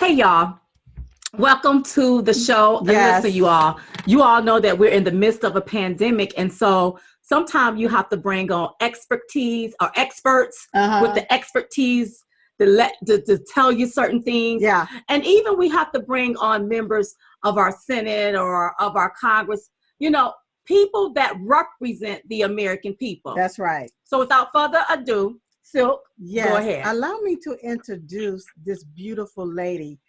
Hey, y'all. Welcome to the show. And listen, you all know that we're in the midst of a pandemic. And so sometimes you have to bring on expertise or experts with the expertise to tell you certain things. Yeah. And even we have to bring on members of our Senate or of our Congress, people that represent the American people. That's right. So without further ado, Silk, go ahead. Allow me to introduce this beautiful lady.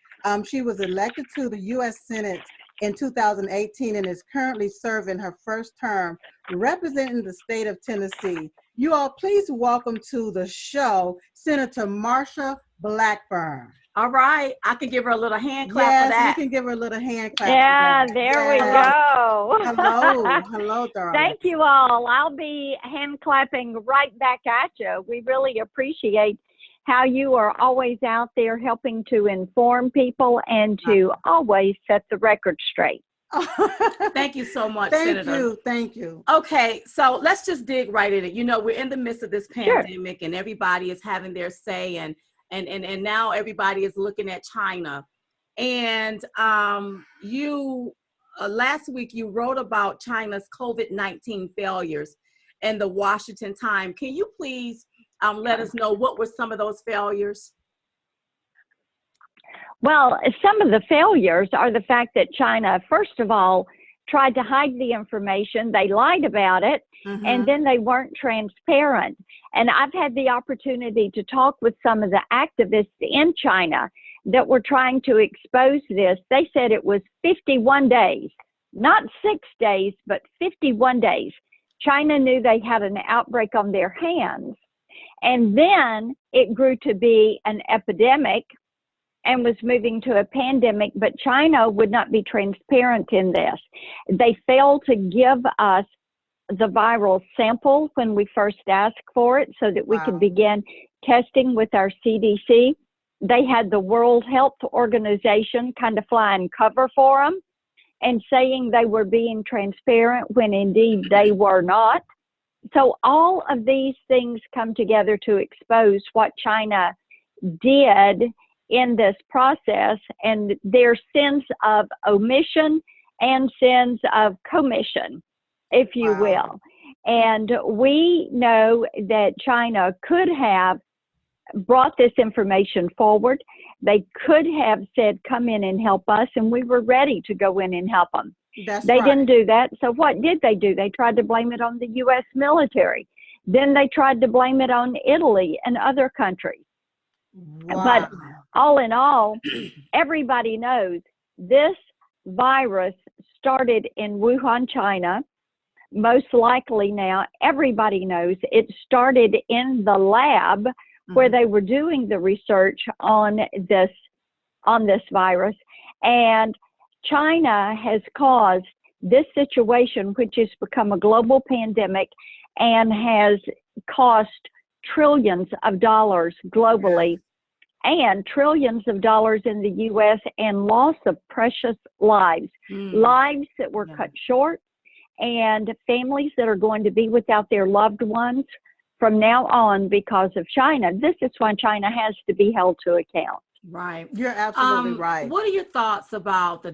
She was elected to the U.S. Senate in 2018 and is currently serving her first term representing the state of Tennessee. You all, please welcome to the show, Senator Marsha Blackburn. All right. I can give her a little hand clap for that. Yes, you can give her a little hand clap. Yeah, there we go. Hello, darling. Thank you all. I'll be hand clapping right back at you. We really appreciate how you are always out there helping to inform people and to always set the record straight. Thank you so much, Senator. Thank you. Okay, so let's just dig right in it. We're in the midst of this pandemic and everybody is having their say and now everybody is looking at China. And you last week you wrote about China's COVID-19 failures in the Washington Times. Can you please let us know what were some of those failures? Well, some of the failures are the fact that China, first of all, tried to hide the information. They lied about it, and then they weren't transparent. And I've had the opportunity to talk with some of the activists in China that were trying to expose this. They said it was 51 days, not 6 days, but 51 days. China knew they had an outbreak on their hands. And then it grew to be an epidemic and was moving to a pandemic, but China would not be transparent in this. They failed to give us the viral sample when we first asked for it so that we could begin testing with our CDC. They had the World Health Organization kind of flying cover for them and saying they were being transparent when indeed they were not. So all of these things come together to expose what China did in this process and their sins of omission and sins of commission, if you will. And we know that China could have brought this information forward. They could have said, come in and help us, and we were ready to go in and help them. They didn't do that. So what did they do? They tried to blame it on the U.S. military. Then they tried to blame it on Italy and other countries. But all in all, everybody knows this virus started in Wuhan, China. Most likely now, everybody knows it started in the lab where they were doing the research on this virus. And China has caused this situation, which has become a global pandemic and has cost trillions of dollars globally and trillions of dollars in the U.S. and loss of precious lives, lives that were cut short and families that are going to be without their loved ones from now on because of China. This is why China has to be held to account. Right. You're absolutely right. What are your thoughts about the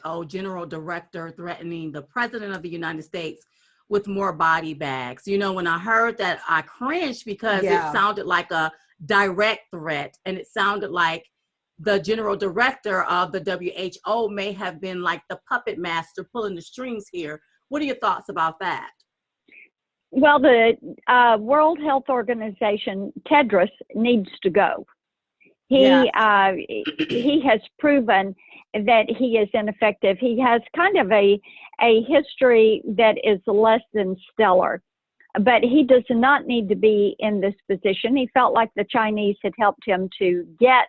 WHO General Director threatening the President of the United States with more body bags? When I heard that, I cringed because it sounded like a direct threat, and it sounded like the General Director of the WHO may have been like the puppet master pulling the strings here. What are your thoughts about that? Well, the World Health Organization, Tedros, needs to go. He has proven that he is ineffective. He has kind of a history that is less than stellar, but he does not need to be in this position. He felt like the Chinese had helped him to get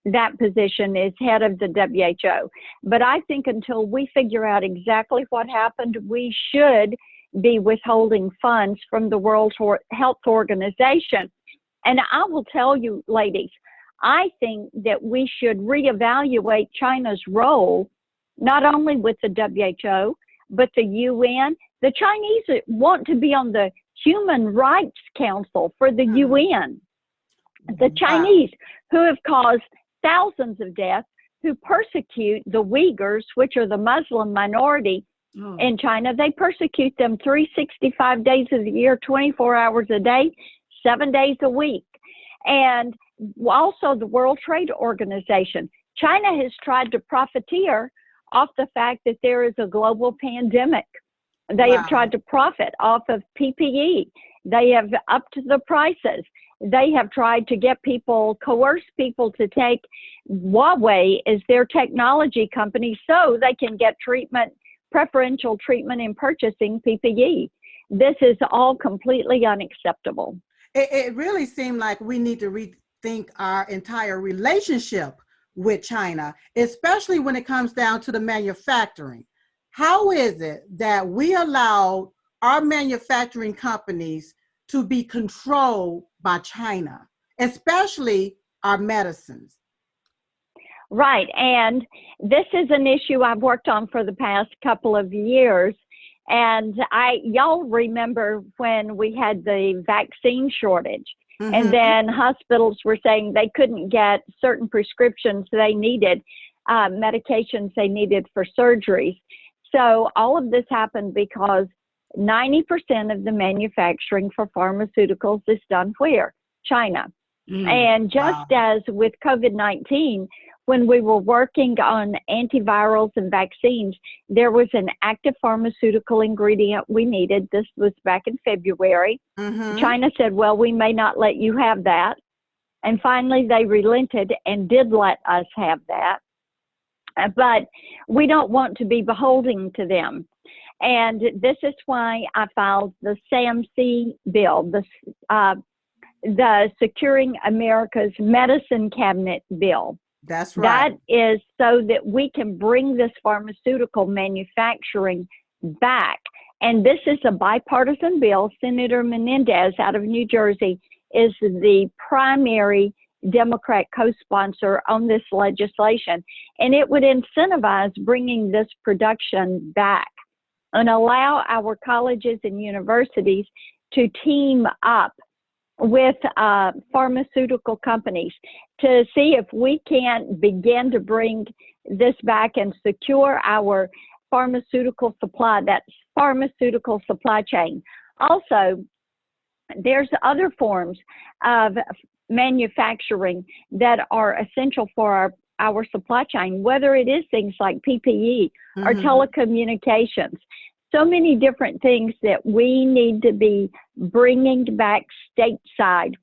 that position as head of the WHO. But I think until we figure out exactly what happened, we should be withholding funds from the World Health Organization. And I will tell you, ladies, I think that we should reevaluate China's role, not only with the WHO, but the UN. The Chinese want to be on the Human Rights Council for the UN. The Chinese, who have caused thousands of deaths, who persecute the Uyghurs, which are the Muslim minority in China. They persecute them 365 days of the year, 24 hours a day, 7 days a week. And also the World Trade Organization. China has tried to profiteer off the fact that there is a global pandemic. They have tried to profit off of PPE. They have upped the prices. They have tried to get people, coerce people to take Huawei as their technology company so they can get treatment, preferential treatment in purchasing PPE. This is all completely unacceptable. It really seemed like we need to rethink our entire relationship with China, especially when it comes down to the manufacturing. How is it that we allow our manufacturing companies to be controlled by China, especially our medicines? Right, and this is an issue I've worked on for the past couple of years. And y'all remember when we had the vaccine shortage, and then hospitals were saying they couldn't get certain prescriptions they needed, medications they needed for surgeries. So all of this happened because 90% of the manufacturing for pharmaceuticals is done where? China. And just as with COVID-19, when we were working on antivirals and vaccines, there was an active pharmaceutical ingredient we needed. This was back in February. China said, well, we may not let you have that. And finally, they relented and did let us have that. But we don't want to be beholden to them. And this is why I filed the SAMC bill, the Securing America's Medicine Cabinet bill. That's right. That is so that we can bring this pharmaceutical manufacturing back. And this is a bipartisan bill. Senator Menendez out of New Jersey is the primary Democrat co-sponsor on this legislation. And it would incentivize bringing this production back and allow our colleges and universities to team up with pharmaceutical companies to see if we can't begin to bring this back and secure our pharmaceutical supply, that pharmaceutical supply chain. Also, there's other forms of manufacturing that are essential for our supply chain, whether it is things like PPE or telecommunications. So many different things that we need to be bringing back stateside.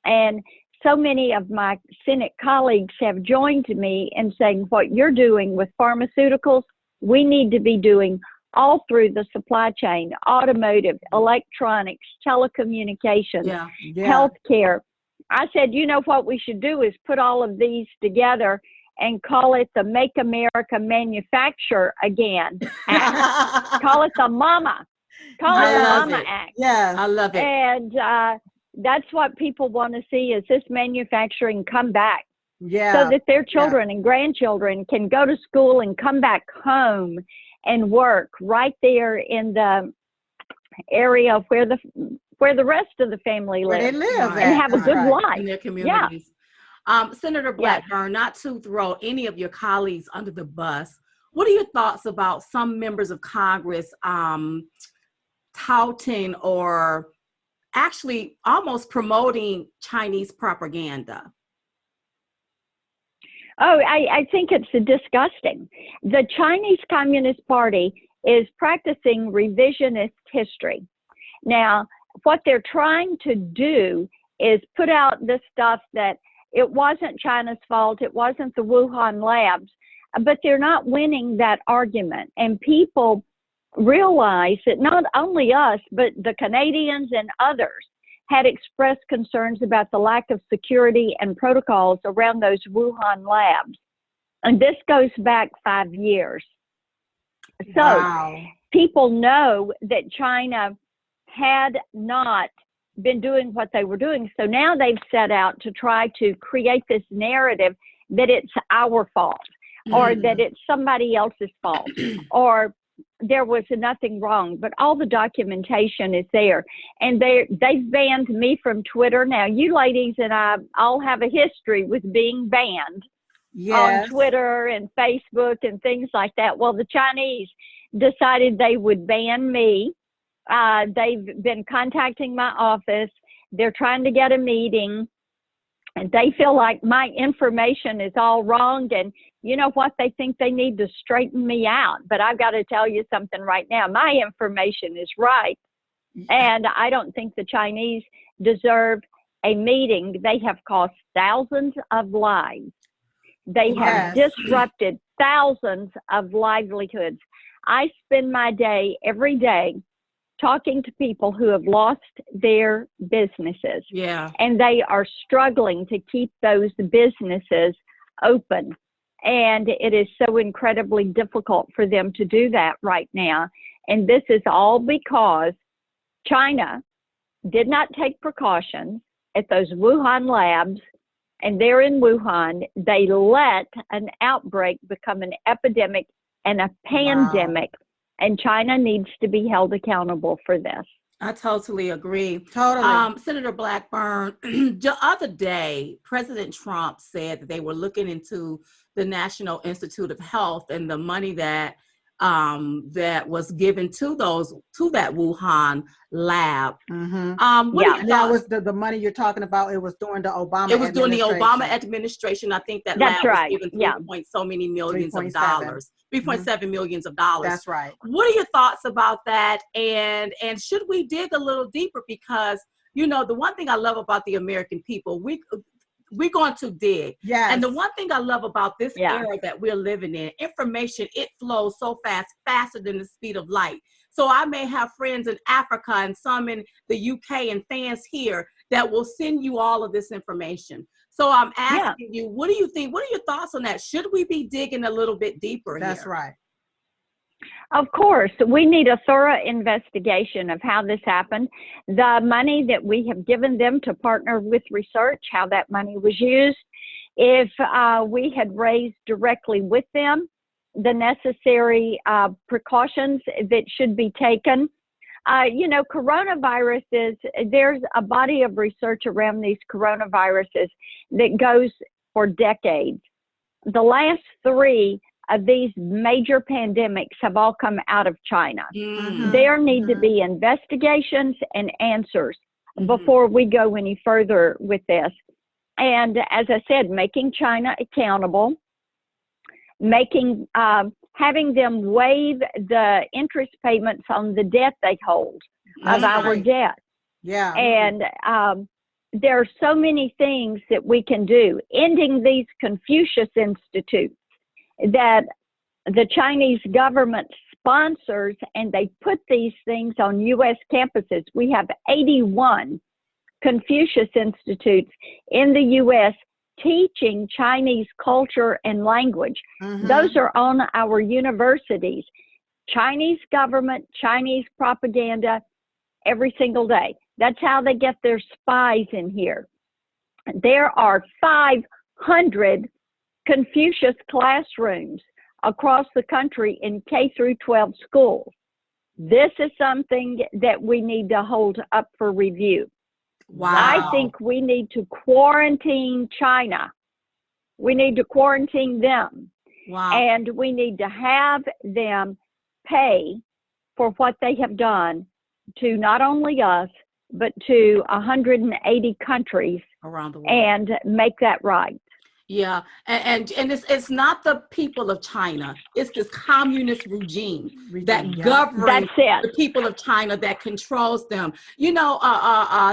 And so many of my Senate colleagues have joined me in saying what you're doing with pharmaceuticals, we need to be doing all through the supply chain, automotive, electronics, telecommunications, healthcare. I said, you know what we should do is put all of these together and call it the Make America Manufacture Again Act. Call it the MAMA. Call it the MAMA Act. Yeah, I love it. And that's what people want to see, is this manufacturing come back. So that their children and grandchildren can go to school and come back home and work right there in the area where the rest of the family lives. Where they live and have a good life in their communities. Senator Blackburn, not to throw any of your colleagues under the bus, what are your thoughts about some members of Congress touting or actually almost promoting Chinese propaganda? Oh, I think it's disgusting. The Chinese Communist Party is practicing revisionist history. Now, what they're trying to do is put out this stuff that it wasn't China's fault, it wasn't the Wuhan labs, but they're not winning that argument. And people realize that not only us, but the Canadians and others had expressed concerns about the lack of security and protocols around those Wuhan labs. And this goes back 5 years. So people know that China had not been doing what they were doing. So now they've set out to try to create this narrative that it's our fault, or that it's somebody else's fault, or there was nothing wrong, but all the documentation is there. And they've banned me from Twitter. Now, you ladies and I all have a history with being banned Yes. Twitter and Facebook and things like that. Well, the Chinese decided they would ban me. They've been contacting my office. They're trying to get a meeting, and they feel like my information is all wrong. And you know what? They think they need to straighten me out. But I've got to tell you something right now. My information is right. And I don't think the Chinese deserve a meeting. They have cost thousands of lives. They have disrupted thousands of livelihoods. I spend my day every day talking to people who have lost their businesses. Yeah. And they are struggling to keep those businesses open. And it is so incredibly difficult for them to do that right now. And this is all because China did not take precautions at those Wuhan labs. And there in Wuhan, they let an outbreak become an epidemic and a pandemic. Wow. And China needs to be held accountable for this. I totally agree. Totally. Senator Blackburn, the other day, President Trump said that they were looking into the National Institute of Health and the money that that was given to that Wuhan lab. Mm-hmm. That was the money you're talking about. It was during the Obama. It was during the Obama administration. I think that lab was given 3 point so many millions of dollars, 3.7 millions of dollars. That's right. What are your thoughts about that? And should we dig a little deeper? Because you know, the one thing I love about the American people, we're going to dig. Yes. And the one thing I love about this era that we're living in, information, it flows so fast, faster than the speed of light. So I may have friends in Africa and some in the UK and fans here that will send you all of this information. So I'm asking you, what do you think? What are your thoughts on that? Should we be digging a little bit deeper here? That's right. Of course, we need a thorough investigation of how this happened, the money that we have given them to partner with research, how that money was used, if we had raised directly with them the necessary precautions that should be taken. You know, coronaviruses, there's a body of research around these coronaviruses that goes for decades. The last 3 of these major pandemics have all come out of China. Mm-hmm. There need to be investigations and answers before we go any further with this. And as I said, making China accountable, making having them waive the interest payments on the debt they hold of our debt. Yeah. And there are so many things that we can do. Ending these Confucius Institutes that the Chinese government sponsors, and they put these things on U.S. campuses. We have 81 Confucius Institutes in the U.S. teaching Chinese culture and language. Mm-hmm. Those are on our universities. Chinese government, Chinese propaganda every single day. That's how they get their spies in here. There are 500 Confucius classrooms across the country in K through 12 schools. This is something that we need to hold up for review. Wow. I think we need to quarantine China. We need to quarantine them. Wow. And we need to have them pay for what they have done to not only us, but to 180 countries around the world, and make that right. Yeah, and it's not the people of China. It's this communist regime that governs the people of China, that controls them. You know,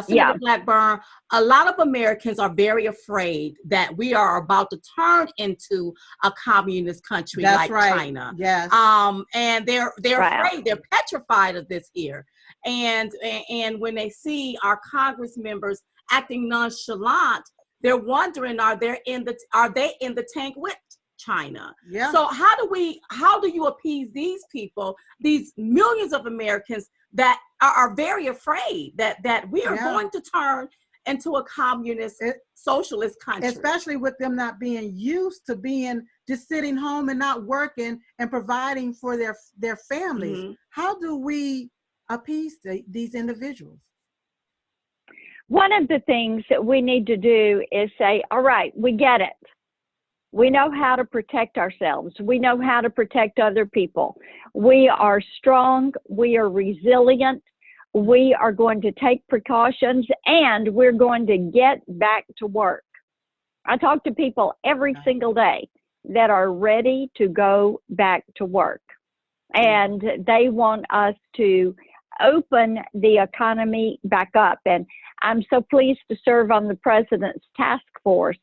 Senator Blackburn, a lot of Americans are very afraid that we are about to turn into a communist country like China. Yes. And they're afraid. They're petrified of this here. And when they see our Congress members acting nonchalant, they're wondering, are they in the tank with China? Yeah. So how do you appease these people, these millions of Americans that are very afraid that we are going to turn into a communist, socialist country? Especially with them not being used to being just sitting home and not working and providing for their families. Mm-hmm. How do we appease these individuals? One of the things that we need to do is say, all right, we get it. We know how to protect ourselves. We know how to protect other people. We are strong. We are resilient. We are going to take precautions, and we're going to get back to work. I talk to people every single day that are ready to go back to work. And they want us to open the economy back up. And I'm so pleased to serve on the president's task force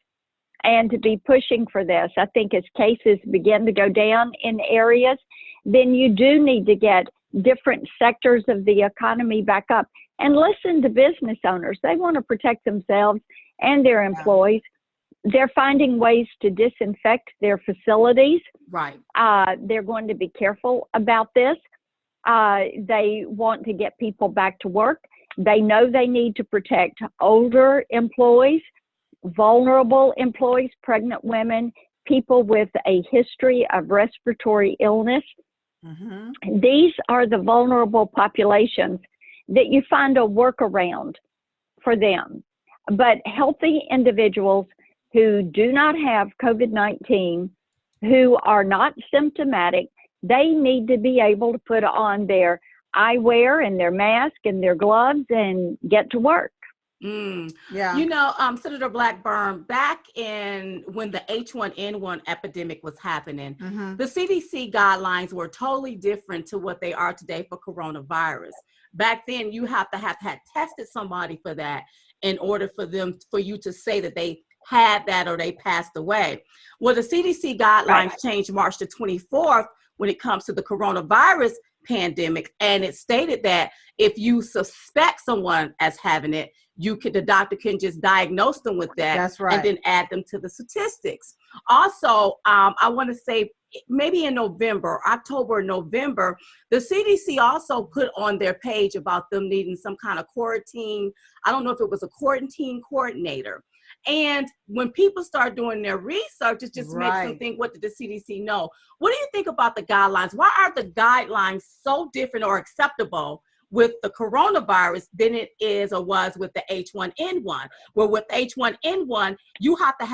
and to be pushing for this. I think as cases begin to go down in areas, then you do need to get different sectors of the economy back up and listen to business owners. They want to protect themselves and their employees. They're finding ways to disinfect their facilities. Right. They're going to be careful about this. They want to get people back to work. They know they need to protect older employees, vulnerable employees, pregnant women, people with a history of respiratory illness. Mm-hmm. These are the vulnerable populations that you find a workaround for them. But healthy individuals who do not have COVID-19, who are not symptomatic, they need to be able to put on their eyewear and their mask and their gloves and get to work. Yeah. You know, Senator Blackburn, back in when the H1N1 epidemic was happening, the CDC guidelines were totally different to what they are today for coronavirus. Back then, you have to have had tested somebody for that in order for you to say that they had that or they passed away. Well, the CDC guidelines changed March the 24th when it comes to the coronavirus pandemic, and it stated that if you suspect someone as having it, the doctor can just diagnose them with that. That's right. And then add them to the statistics. Also, I want to say maybe in October or November, the CDC also put on their page about them needing some kind of quarantine. I don't know if it was a quarantine coordinator. And when people start doing their research, it just makes them think, what did the CDC know? What do you think about the guidelines? Why are the guidelines so different or acceptable with the coronavirus than it is or was with the H1N1? Where with H1N1, you have to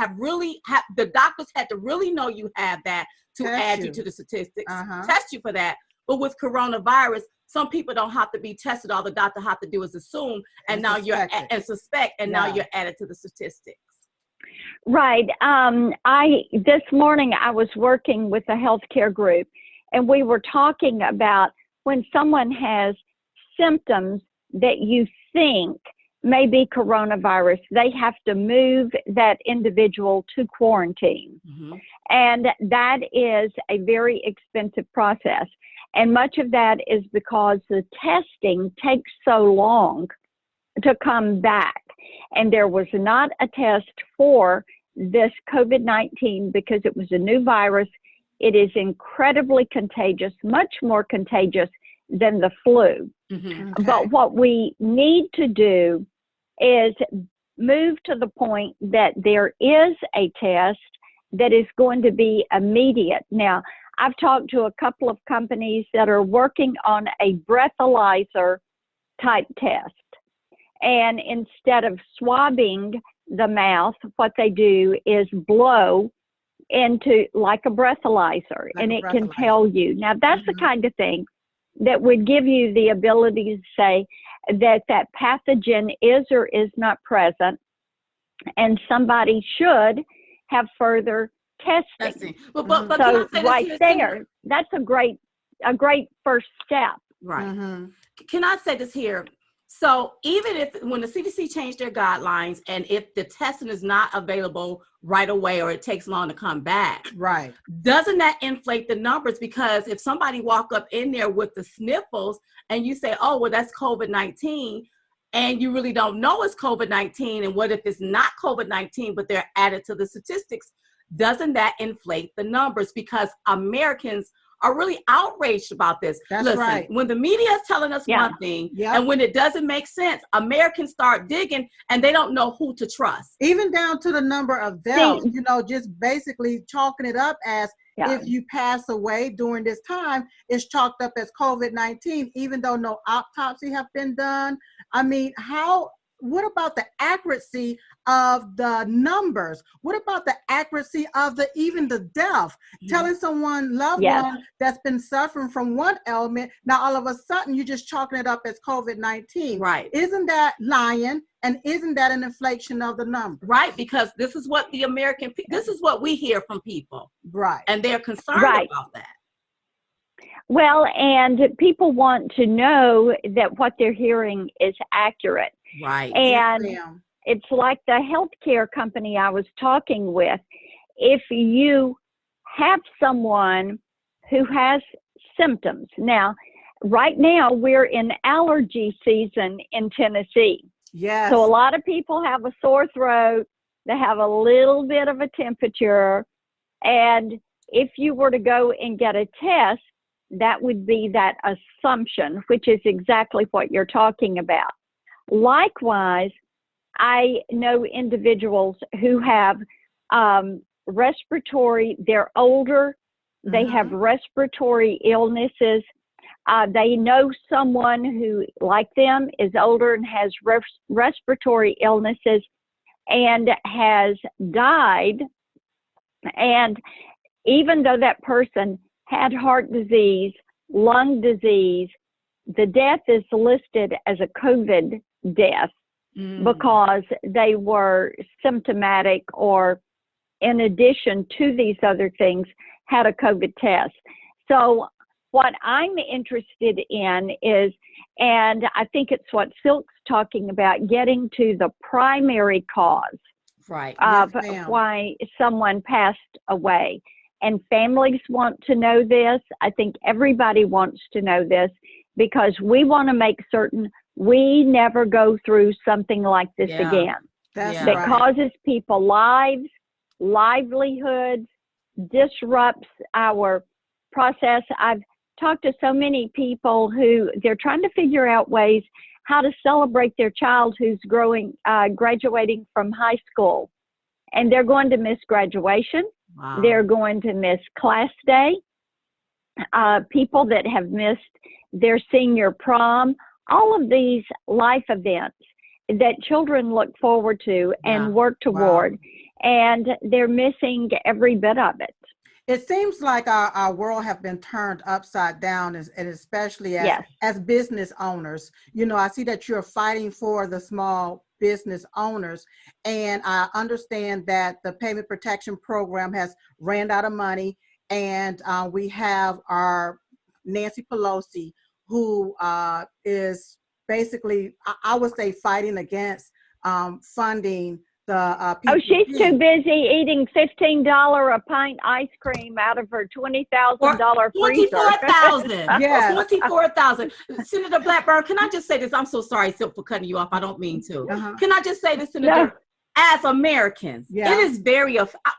the doctors had to really know you have that to add you to the statistics, test you for that. But with coronavirus, some people don't have to be tested. All the doctor have to do is assume, and now suspect, and now you're added to the statistics. Right. This morning I was working with a healthcare group, and we were talking about when someone has symptoms that you think may be coronavirus, they have to move that individual to quarantine. And that is a very expensive process. And much of that is because the testing takes so long to come back. And there was not a test for this COVID-19 because it was a new virus. It is incredibly contagious, much more contagious than the flu. But what we need to do is move to the point that there is a test that is going to be immediate. Now, I've talked to a couple of companies that are working on a breathalyzer type test. And instead of swabbing the mouth, what they do is blow into like a breathalyzer, and it can tell you. Now, that's the kind of thing that would give you the ability to say that pathogen is or is not present, and somebody should have further testing. But so right there, that's a great first step. Right. Can I say this here? So even when the CDC changed their guidelines, and if the testing is not available right away or it takes long to come back, doesn't that inflate the numbers? Because if somebody walk up in there with the sniffles and you say, oh, well, that's COVID-19, and you really don't know it's COVID-19, and what if it's not COVID-19, but they're added to the statistics, doesn't that inflate the numbers? Because Americans are really outraged about this. Listen, when the media is telling us one thing, and when it doesn't make sense, Americans start digging, and they don't know who to trust. Even down to the number of deaths, just basically chalking it up as if you pass away during this time, it's chalked up as COVID-19, even though no autopsy have been done. I mean, how what about the accuracy of the numbers? What about the accuracy of even the death? Telling someone, loved one, that's been suffering from one ailment, now all of a sudden you're just chalking it up as COVID-19. Right. Isn't that lying? And isn't that an inflation of the number? Right, because this is what this is what we hear from people. Right. And they're concerned about that. Well, and people want to know that what they're hearing is accurate. Right. And yes, it's like the healthcare company I was talking with. If you have someone who has symptoms, now, right now we're in allergy season in Tennessee. Yes. So a lot of people have a sore throat, they have a little bit of a temperature, and if you were to go and get a test, that would be that assumption, which is exactly what you're talking about. Likewise, I know individuals who have they're older, they have respiratory illnesses. They know someone who, like them, is older and has respiratory illnesses and has died. And even though that person had heart disease, lung disease, the death is listed as a COVID death because they were symptomatic or, in addition to these other things, had a COVID test. So what I'm interested in is, and I think it's what Silk's talking about, getting to the primary cause of why someone passed away. And families want to know this. I think everybody wants to know this because we want to make certain we never go through something like this again. That causes people lives, livelihoods, disrupts our process. I've talked to so many people who they're trying to figure out ways how to celebrate their child who's graduating from high school. And they're going to miss graduation. Wow. They're going to miss class day. People that have missed their senior prom, all of these life events that children look forward to and work toward, and they're missing every bit of it. It seems like our world have been turned upside down, and especially as business owners. You know, I see that you're fighting for the small business owners, and I understand that the payment protection program has ran out of money, and we have our Nancy Pelosi, who is basically, I would say, fighting against funding the PPP. Oh, she's too busy eating $15 a pint ice cream out of her $20,000 freezer. 24,000. Yes. 24,000. Senator Blackburn, can I just say this? I'm so sorry, Silk, for cutting you off. I don't mean to. Can I just say this, Senator? No. As Americans, it is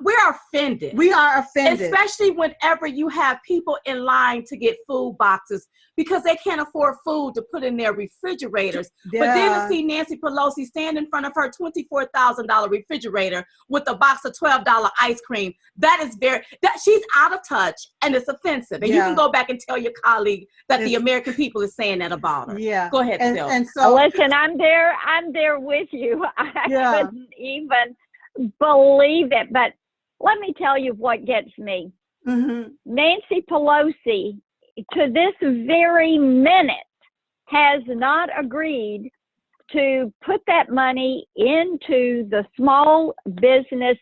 we're offended. We are offended. Especially whenever you have people in line to get food boxes because they can't afford food to put in their refrigerators. But then to see Nancy Pelosi stand in front of her $24,000 refrigerator with a box of $12 ice cream, she's out of touch and it's offensive. And you can go back and tell your colleague that the American people is saying that about her. Yeah. Go ahead, Sil. And so listen, I'm there with you. I couldn't even believe it. But let me tell you what gets me. Nancy Pelosi, to this very minute, has not agreed to put that money into the Small Business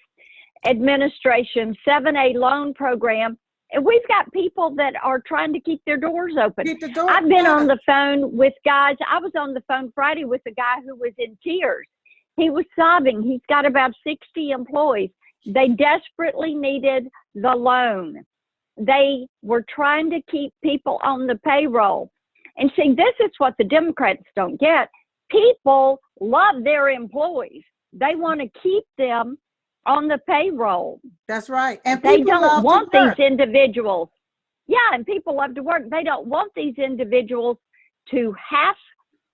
Administration 7A loan program. And we've got people that are trying to keep their doors open. I've been on the phone with guys. I was on the phone Friday with a guy who was in tears. He was sobbing. He's got about 60 employees. They desperately needed the loan. They were trying to keep people on the payroll. And see, this is what the Democrats don't get. People love their employees. They want to keep them on the payroll. That's right. And they don't want these individuals. Yeah, and people love to work. They don't want these individuals to have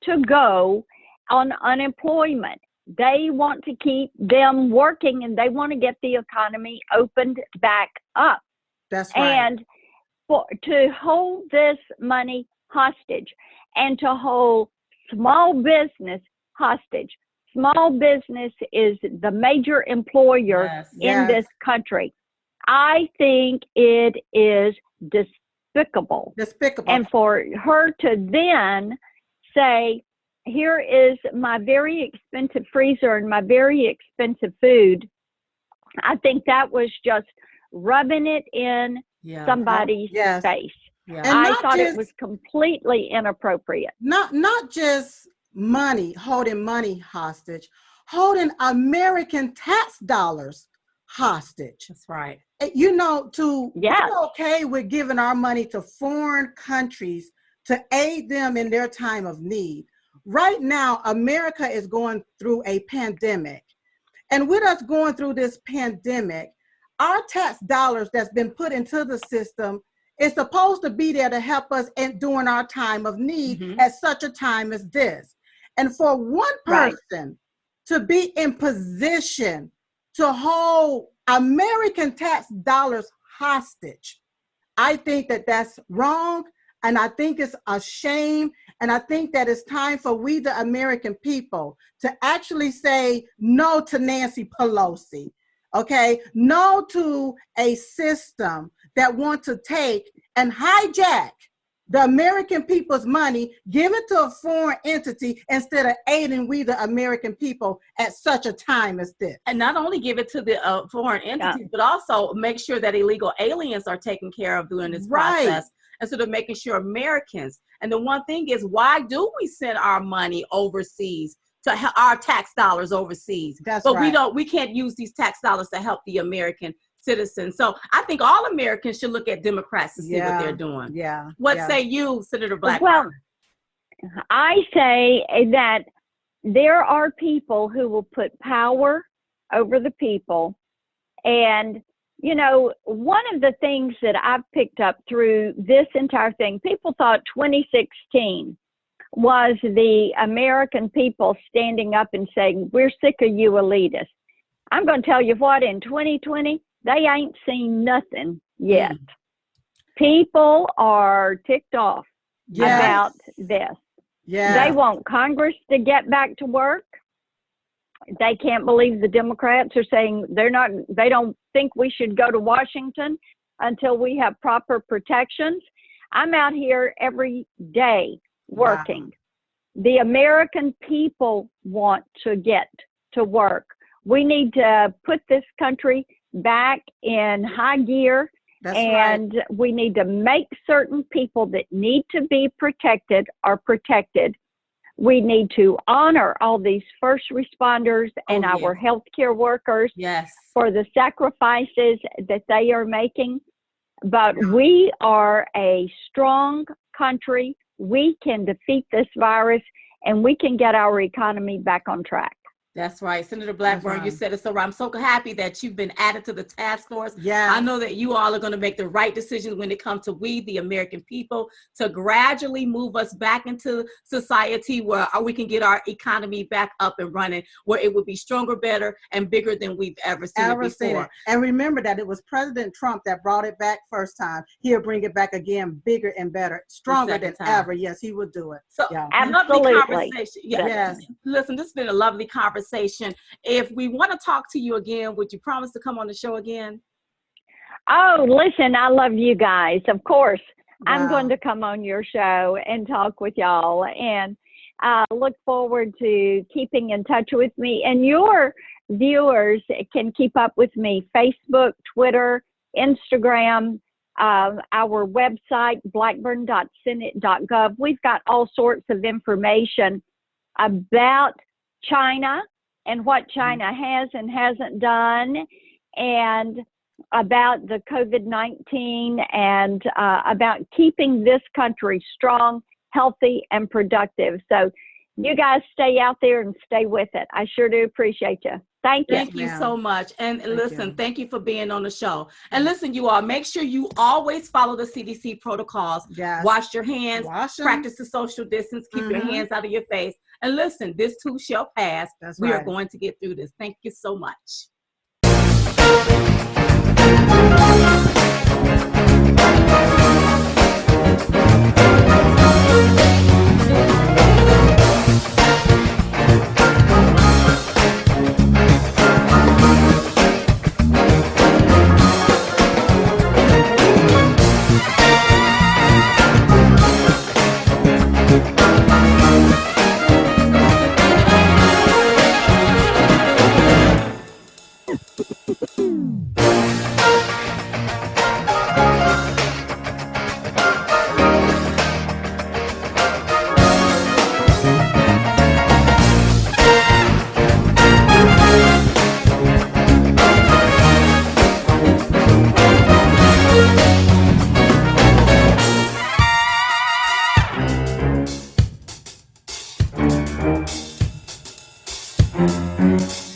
to go on unemployment. They want to keep them working, and they want to get the economy opened back up. That's right. And to hold this money hostage and to hold small business hostage Small business is the major employer in this country. I think it is despicable. And for her to then say, here is my very expensive freezer and my very expensive food, I think that was just rubbing it in somebody's face. And I thought it was completely inappropriate. Not just money, holding money hostage, holding American tax dollars hostage. That's right. You know, we're okay with giving our money to foreign countries to aid them in their time of need. Right now, America is going through a pandemic. And with us going through this pandemic, our tax dollars that's been put into the system is supposed to be there to help us during our time of need at such a time as this. And for one person to be in position to hold American tax dollars hostage, I think that that's wrong. And I think it's a shame. And I think that it's time for we, the American people, to actually say no to Nancy Pelosi. Okay, no to a system that wants to take and hijack the American people's money, give it to a foreign entity instead of aiding we, the American people, at such a time as this. And not only give it to the foreign entities, but also make sure that illegal aliens are taken care of during this process, instead of making sure Americans. And the one thing is, why do we send our money overseas? To our tax dollars overseas, we can't use these tax dollars to help the American citizens. So I think all Americans should look at Democrats to see what they're doing. What say you, Senator Blackburn? Well, I say that there are people who will put power over the people. And, you know, one of the things that I've picked up through this entire thing, people thought 2016 was the American people standing up and saying, we're sick of you elitists. I'm going to tell you what, in 2020, they ain't seen nothing yet. People are ticked off about this. They want Congress to get back to work. They can't believe the Democrats are saying they don't think we should go to Washington until we have proper protections. I'm out here every day working. The American people want to get to work. We need to put this country back in high gear. We need to make certain people that need to be protected are protected. We need to honor all these first responders and our healthcare workers for the sacrifices that they are making. But we are a strong country. We can defeat this virus and we can get our economy back on track. That's right. Senator Blackburn, you said it so right. I'm so happy that you've been added to the task force. I know that you all are going to make the right decisions when it comes to we, the American people, to gradually move us back into society where we can get our economy back up and running, where it will be stronger, better, and bigger than we've ever seen it before. And remember that it was President Trump that brought it back first time. He'll bring it back again, bigger and better, stronger than ever. Yes, he would do it. So, lovely conversation. Listen, this has been a lovely conversation. If we want to talk to you again, would you promise to come on the show again? Oh, listen, I love you guys. Of course, I'm going to come on your show and talk with y'all, and look forward to keeping in touch with me. And your viewers can keep up with me, Facebook, Twitter, Instagram, our website, blackburn.senate.gov. We've got all sorts of information about China and what China has and hasn't done, and about the COVID-19, and about keeping this country strong, healthy, and productive. So you guys stay out there and stay with it. I sure do appreciate you. Thank you. Thank you so much. And listen, thank you for being on the show. And listen, you all, make sure you always follow the CDC protocols. Wash your hands, practice the social distance, keep your hands out of your face. And listen, this too shall pass. We are going to get through this. Thank you so much. much.